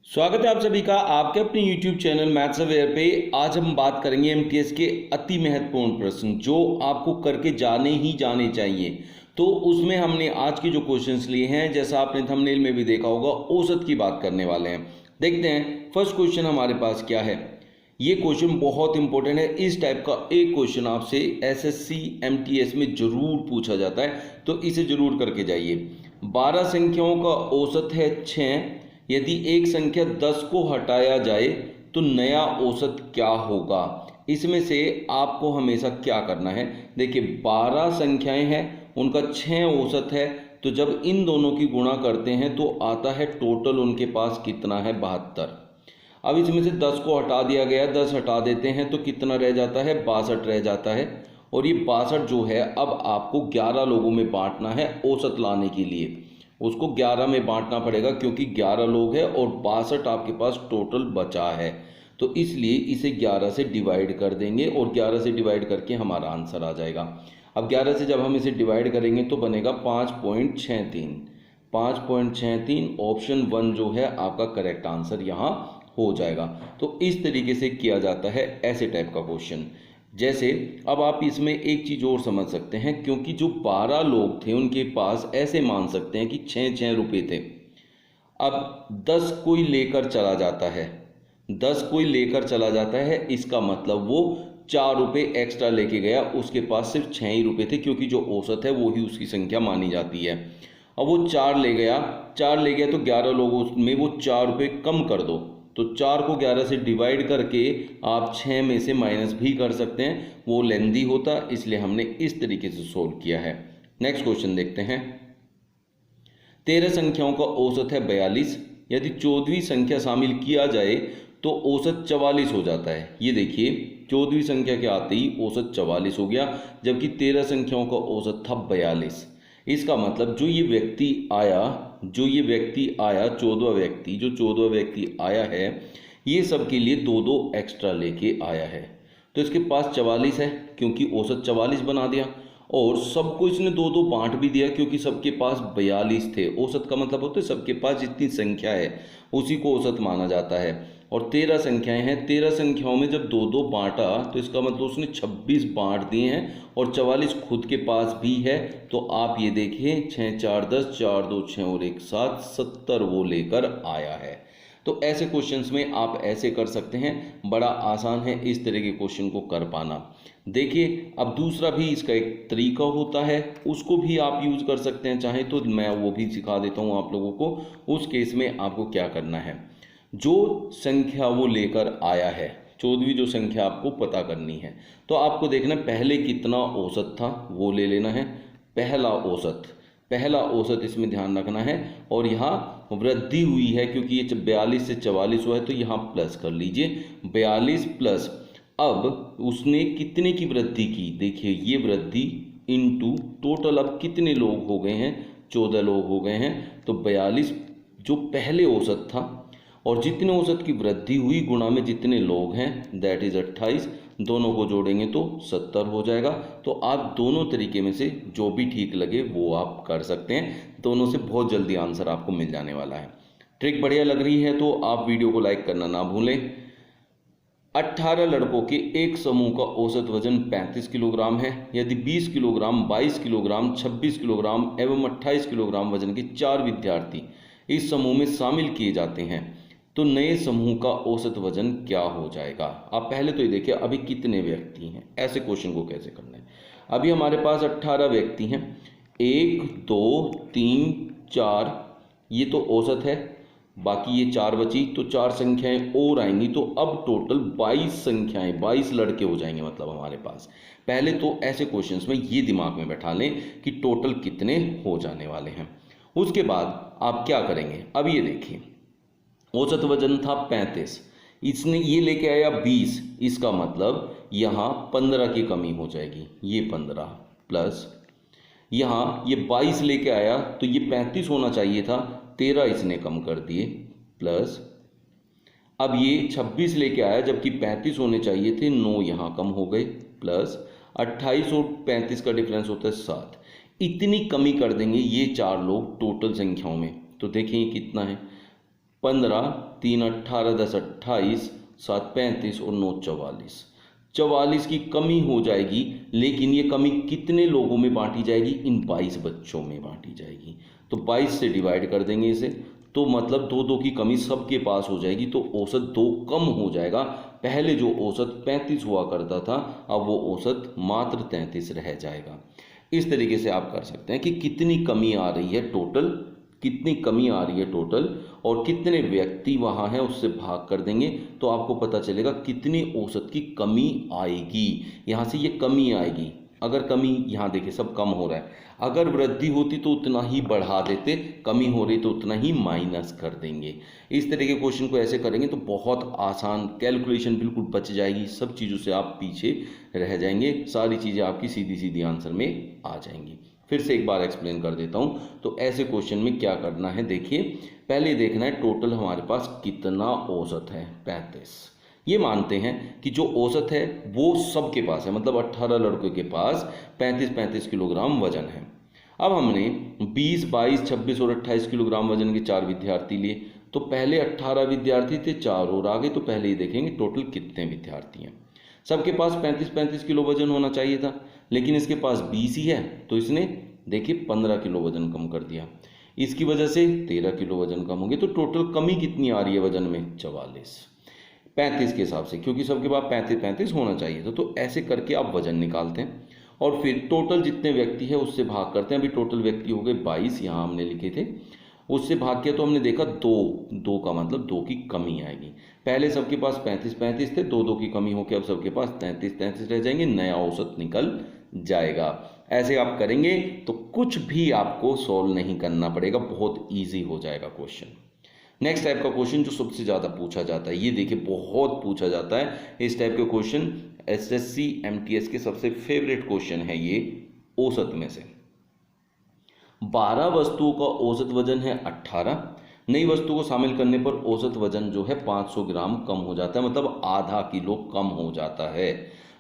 स्वागत है आप सभी का आपके अपने YouTube चैनल मैथ्स अवेयर पे। आज हम बात करेंगे एमटीएस के अति महत्वपूर्ण प्रश्न जो आपको करके जाने ही जाने चाहिए। तो उसमें हमने आज के जो क्वेश्चंस लिए हैं, जैसा आपने थंबनेल में भी देखा होगा, औसत की बात करने वाले हैं। देखते हैं फर्स्ट क्वेश्चन हमारे पास क्या है। ये क्वेश्चन बहुत इंपॉर्टेंट है। इस टाइप का एक क्वेश्चन आपसे एसएससी एमटीएस में जरूर पूछा जाता है, तो इसे जरूर करके जाइए। 12 संख्याओं का औसत है 6। यदि एक संख्या 10 को हटाया जाए तो नया औसत क्या होगा। इसमें से आपको हमेशा क्या करना है, देखिए 12 संख्याएं हैं, उनका 6 औसत है, तो जब इन दोनों की गुणा करते हैं तो आता है टोटल उनके पास कितना है, 72। अब इसमें से 10 को हटा दिया गया, 10 हटा देते हैं तो कितना रह जाता है, 62 रह जाता है। और ये 62 जो है अब आपको 11 लोगों में बांटना है औसत लाने के लिए। उसको 11 में बांटना पड़ेगा क्योंकि 11 लोग हैं और 62 आपके पास टोटल बचा है, तो इसलिए इसे 11 से डिवाइड कर देंगे और 11 से डिवाइड करके हमारा आंसर आ जाएगा। अब 11 से जब हम इसे डिवाइड करेंगे तो बनेगा 5.63। 5.63 ऑप्शन 1 जो है आपका करेक्ट आंसर यहाँ हो जाएगा। तो इस तरीके से किया जाता है ऐसे टाइप का क्वेश्चन। जैसे अब आप इसमें एक चीज और समझ सकते हैं, क्योंकि जो 12 लोग थे उनके पास ऐसे मान सकते हैं कि 6 रुपए थे। अब 10 कोई लेकर चला जाता है, 10 कोई लेकर चला जाता है, इसका मतलब वो 4 रुपए एक्स्ट्रा लेके गया, उसके पास सिर्फ 6 ही रुपए थे, क्योंकि जो औसत है वो ही उसकी संख्या मानी जाती है। अब वो 4 ले गया, 4 ले गया तो 11 लोगों में वो 4 रुपए कम कर दो, तो 4 को 11 से डिवाइड करके आप 6 में से माइनस भी कर सकते हैं, वो लेंदी होता, इसलिए हमने इस तरीके से सोल्व किया है। नेक्स्ट क्वेश्चन देखते हैं। 13 संख्याओं का औसत है 42। यदि 14वीं संख्या शामिल किया जाए तो औसत 44 हो जाता है। ये देखिए 14वीं संख्या के आते ही औसत 44 हो गया, जबकि 13 संख्याओं का औसत था 42। इसका मतलब जो ये व्यक्ति आया 14वां व्यक्ति आया है, ये सब के लिए 2-2 एक्स्ट्रा लेके आया है, तो इसके पास 44 है क्योंकि औसत 44 बना दिया, और सबको इसने 2-2 बांट भी दिया क्योंकि सबके पास 42 थे। औसत का मतलब होता है सबके पास जितनी संख्या है उसी को औसत माना जाता है। और 13 संख्याएं हैं, 13 संख्याओं में जब 2-2 बांटा तो इसका मतलब उसने 26 बांट दिए हैं और 44 खुद के पास भी है। तो आप ये देखिए 6 4 10, 4 2 6 और 1 7, 70 वो लेकर आया है। तो ऐसे क्वेश्चंस में आप ऐसे कर सकते हैं, बड़ा आसान है इस तरह के क्वेश्चन को कर पाना। देखिए अब दूसरा भी इसका एक तरीका होता है, उसको भी आप यूज कर सकते हैं, चाहे तो मैं वो भी सिखा देता हूँ आप लोगों को। उस केस में आपको क्या करना है, जो संख्या वो लेकर आया है, 14वीं जो संख्या आपको पता करनी है, तो आपको देखना पहले कितना औसत था वो ले लेना है। पहला औसत इसमें ध्यान रखना है, और यहाँ वृद्धि हुई है क्योंकि ये 42 से 44 हुआ है, तो यहाँ प्लस कर लीजिए 42 प्लस। अब उसने कितने की वृद्धि की, देखिए ये वृद्धि इनटू टोटल अब कितने लोग हो गए हैं, 14 लोग हो गए हैं। तो 42 जो पहले औसत था और जितने औसत की वृद्धि हुई गुणा में जितने लोग हैं, दैट इज 28, दोनों को जोड़ेंगे तो 70 हो जाएगा। तो आप दोनों तरीके में से जो भी ठीक लगे वो आप कर सकते हैं, दोनों से बहुत जल्दी आंसर आपको मिल जाने वाला है। ट्रिक बढ़िया लग रही है तो आप वीडियो को लाइक करना ना भूलें। 18 लड़कों के एक समूह का औसत वजन 35 किलोग्राम है। यदि 20 किलोग्राम, 22 किलोग्राम, 26 किलोग्राम एवं 28 किलोग्राम वजन के 4 विद्यार्थी इस समूह में शामिल किए जाते हैं तो नए समूह का औसत वजन क्या हो जाएगा। आप पहले तो ये देखिए अभी कितने व्यक्ति हैं, ऐसे क्वेश्चन को कैसे करना है। अभी हमारे पास 18 व्यक्ति हैं, 1 2 3 4, ये तो औसत है, बाकी ये 4 बची, तो 4 संख्याएं और आएंगी, तो अब टोटल 22 संख्याएं, 22 लड़के हो जाएंगे मतलब हमारे पास। पहले तो ऐसे क्वेश्चंस में ये दिमाग में बैठा लें कि टोटल कितने हो जाने वाले हैं। उसके बाद आप क्या करेंगे, अब ये देखिए औसत वजन था 35, इसने ये लेके आया 20, इसका मतलब यहाँ 15 की कमी हो जाएगी, ये 15 प्लस यहाँ ये 22 लेके आया तो ये 35 होना चाहिए था, 13 इसने कम कर दिए, प्लस अब ये 26 लेके आया जबकि 35 होने चाहिए थे, 9 यहाँ कम हो गए, प्लस 28 और 35 का डिफरेंस होता है 7। इतनी कमी कर देंगे ये 4 लोग टोटल संख्याओं में, तो देखें कितना है, 15, 3 18, 10 28, 7 35 और 9 44। 44 की कमी हो जाएगी, लेकिन ये कमी कितने लोगों में बांटी जाएगी? इन 22 बच्चों में बांटी जाएगी। तो 22 से डिवाइड कर देंगे इसे, तो मतलब 2-2 की कमी सबके पास हो जाएगी, तो औसत 2 कम हो जाएगा। पहले जो औसत 35 हुआ करता था, अब वो औसत मात्र 33 रह जाएगा। इस तरीके से आप कर सकते हैं कि कितनी कमी आ रही है टोटल, कितनी कमी आ रही है टोटल, और कितने व्यक्ति वहाँ हैं उससे भाग कर देंगे, तो आपको पता चलेगा कितनी औसत की कमी आएगी। यहाँ से ये कमी आएगी। अगर कमी, यहाँ देखिए सब कम हो रहा है, अगर वृद्धि होती तो उतना ही बढ़ा देते, कमी हो रही तो उतना ही माइनस कर देंगे। इस तरह के क्वेश्चन को ऐसे करेंगे तो बहुत आसान, कैलकुलेशन बिल्कुल बच जाएगी, सब चीज़ों से आप पीछे रह जाएंगे, सारी चीज़ें आपकी सीधी सीधी आंसर में आ जाएंगी। फिर से एक बार एक्सप्लेन कर देता हूँ। तो ऐसे क्वेश्चन में क्या करना है, देखिए पहले देखना है टोटल हमारे पास कितना औसत है, 35। ये मानते हैं कि जो औसत है वो सबके पास है, मतलब 18 लड़कों के पास 35-35 किलोग्राम वजन है। अब हमने 20, 22, 26 और 28 किलोग्राम वजन के 4 विद्यार्थी लिए, तो पहले 18 विद्यार्थी थे, 4 और आगे, तो पहले ही देखेंगे टोटल कितने विद्यार्थी हैं। सबके पास 35-35 किलो वजन होना चाहिए था, लेकिन इसके पास 20 ही है, तो इसने देखिए 15 किलो वजन कम कर दिया। इसकी वजह से 13 किलो वजन कम हो गया, तो टोटल कमी कितनी आ रही है वजन में? 44। 35 के हिसाब से, क्योंकि सबके पास 35-35 होना चाहिए था, तो ऐसे करके आप वजन निकालते हैं और फिर टोटल जितने व्यक्ति है उससे भाग करते हैं। अभी टोटल व्यक्ति हो गए 22, यहाँ हमने लिखे थे, उससे भाग किया तो हमने देखा 2 का मतलब 2 की कमी आएगी। पहले सबके पास 35-35 थे, 2 की कमी होकर अब सबके पास 33-33 रह जाएंगे, नया औसत निकल जाएगा। ऐसे आप करेंगे तो कुछ भी आपको सॉल्व नहीं करना पड़ेगा, बहुत ईजी हो जाएगा क्वेश्चन। नेक्स्ट टाइप का क्वेश्चन जो सबसे ज़्यादा पूछा जाता है, ये देखिए बहुत पूछा जाता है इस टाइप के क्वेश्चन, एसएससी एमटीएस के सबसे फेवरेट क्वेश्चन है ये। औसत में से 12 वस्तुओं का औसत वजन है 18, नई वस्तु को शामिल करने पर औसत वजन जो है 500 ग्राम कम हो जाता है, मतलब आधा किलो कम हो जाता है।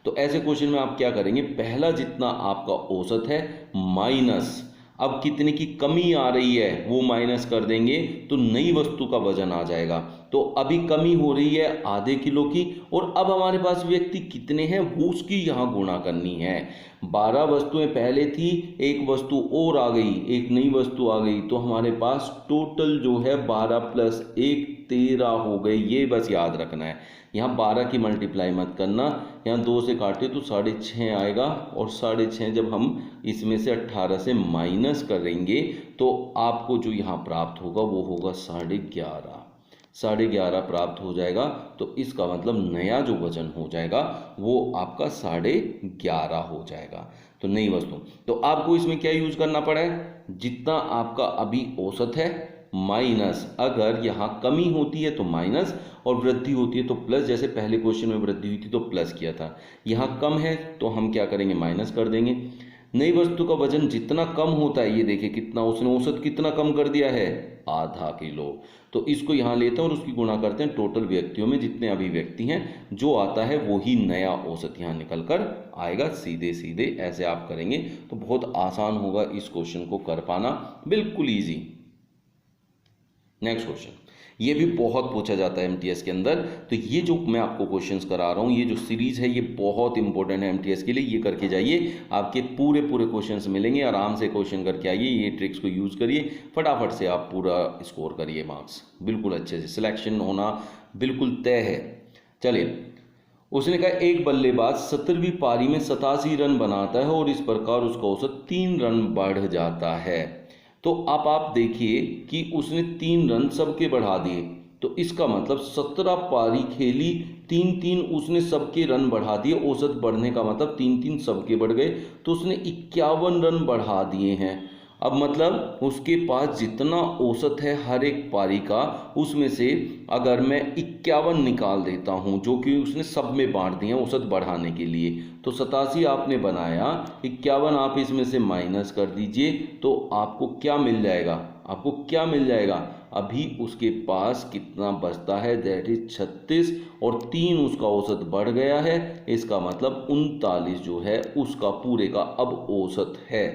तो ऐसे क्वेश्चन में आप क्या करेंगे, पहला जितना आपका औसत है माइनस, अब कितने की कमी आ रही है वो माइनस कर देंगे, तो नई वस्तु का वजन आ जाएगा। तो अभी कमी हो रही है आधे किलो की, और अब हमारे पास व्यक्ति कितने हैं वो उसकी यहाँ गुणा करनी है। 12 वस्तुएं पहले थी, एक वस्तु और आ गई, एक नई वस्तु आ गई, तो हमारे पास टोटल जो है 12 + 1 13 हो गए। ये बस याद रखना है, यहाँ 12 की मल्टीप्लाई मत करना, यहाँ 2 से काटे तो 6.5 आएगा, और 6.5 जब हम इसमें से 18 से माइनस करेंगे तो आपको जो यहाँ प्राप्त होगा वो होगा 11.5। 11.5 प्राप्त हो जाएगा, तो इसका मतलब नया जो वजन हो जाएगा वो आपका 11.5 हो जाएगा। तो नई वस्तु, तो आपको इसमें क्या यूज करना पड़ा है, जितना आपका अभी औसत है माइनस, अगर यहाँ कमी होती है तो माइनस और वृद्धि होती है तो प्लस। जैसे पहले क्वेश्चन में वृद्धि हुई थी तो प्लस किया था, यहाँ कम है तो हम क्या करेंगे, माइनस कर देंगे। नई वस्तु का वजन जितना कम होता है, ये देखिए कितना, उसने औसत कितना कम कर दिया है, आधा किलो, तो इसको यहाँ लेते हैं और उसकी गुणा करते हैं टोटल व्यक्तियों में, जितने अभी व्यक्ति हैं, जो आता है वही नया औसत यहाँ निकल कर आएगा। सीधे सीधे ऐसे आप करेंगे तो बहुत आसान होगा इस क्वेश्चन को कर पाना, बिल्कुल ईजी। नेक्स्ट क्वेश्चन, ये भी बहुत पूछा जाता है एमटीएस के अंदर, तो ये जो मैं आपको क्वेश्चंस करा रहा हूँ, ये जो सीरीज है ये बहुत इंपॉर्टेंट है एमटीएस के लिए, ये करके जाइए, आपके पूरे क्वेश्चंस मिलेंगे। आराम से क्वेश्चन करके आइए, ये ट्रिक्स को यूज़ करिए, फटाफट से आप पूरा स्कोर करिए मार्क्स, बिल्कुल अच्छे से सिलेक्शन होना बिल्कुल तय है। चलिए, उसने कहा एक बल्लेबाज 17वीं पारी में 87 रन बनाता है और इस प्रकार उसका औसत 3 रन बढ़ जाता है। तो अब आप देखिए कि उसने 3 रन सबके बढ़ा दिए, तो इसका मतलब 17 पारी खेली, 3-3 उसने सबके रन बढ़ा दिए, औसत बढ़ने का मतलब 3-3 सबके बढ़ गए, तो उसने 51 रन बढ़ा दिए हैं। अब मतलब उसके पास जितना औसत है हर एक पारी का, उसमें से अगर मैं 51 निकाल देता हूं, जो कि उसने सब में बांट दिए हैं औसत बढ़ाने के लिए, तो 87 आपने बनाया, 51 आप इसमें से माइनस कर दीजिए, तो आपको क्या मिल जाएगा, आपको क्या मिल जाएगा, अभी उसके पास कितना बचता है, दैट इज 36, और 3 उसका औसत बढ़ गया है, इसका मतलब 39 जो है उसका पूरे का अब औसत है,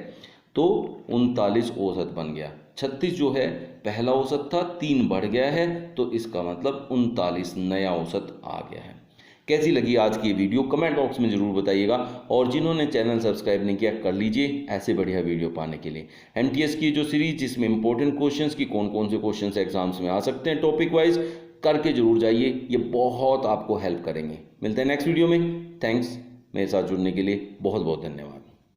तो 39 औसत बन गया। 36 जो है पहला औसत था, 3 बढ़ गया है, तो इसका मतलब 39 नया औसत आ गया है। कैसी लगी आज की ये वीडियो कमेंट बॉक्स में ज़रूर बताइएगा, और जिन्होंने चैनल सब्सक्राइब नहीं किया कर लीजिए ऐसे बढ़िया वीडियो पाने के लिए। एमटीएस की जो सीरीज जिसमें इंपॉर्टेंट क्वेश्चंस की कौन कौन से क्वेश्चंस एग्जाम्स में आ सकते हैं टॉपिक वाइज करके जरूर जाइए, ये बहुत आपको हेल्प करेंगे। मिलते हैं नेक्स्ट वीडियो में। थैंक्स मेरे साथ जुड़ने के लिए, बहुत बहुत धन्यवाद।